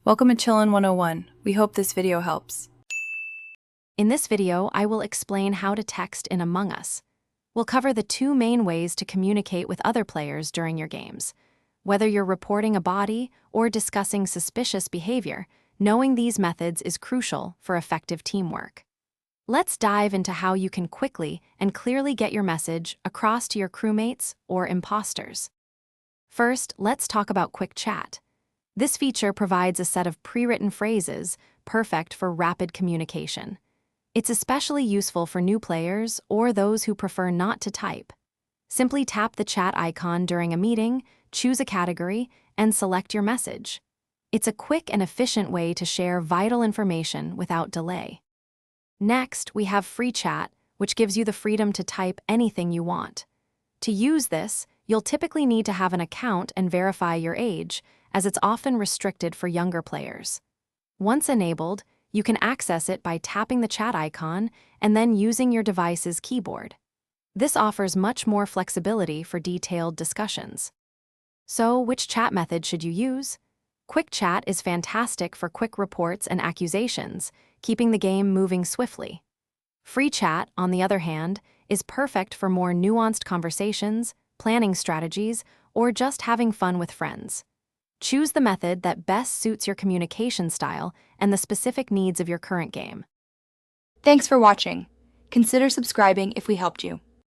Welcome to Chillin' 101. We hope this video helps. In this video, I will explain how to text in Among Us. We'll cover the two main ways to communicate with other players during your games. Whether you're reporting a body or discussing suspicious behavior, knowing these methods is crucial for effective teamwork. Let's dive into how you can quickly and clearly get your message across to your crewmates or imposters. First, let's talk about Quick Chat. This feature provides a set of pre-written phrases perfect for rapid communication. It's especially useful for new players or those who prefer not to type. Simply tap the chat icon during a meeting, choose a category, and select your message. It's a quick and efficient way to share vital information without delay. Next, we have Free Chat, which gives you the freedom to type anything you want. To use this, you'll typically need to have an account and verify your age, as it's often restricted for younger players. Once enabled, you can access it by tapping the chat icon and then using your device's keyboard. This offers much more flexibility for detailed discussions. So, which chat method should you use? Quick Chat is fantastic for quick reports and accusations, keeping the game moving swiftly. Free Chat, on the other hand, is perfect for more nuanced conversations, planning strategies, or just having fun with friends. Choose the method that best suits your communication style and the specific needs of your current game. Thanks for watching. Consider subscribing if we helped you.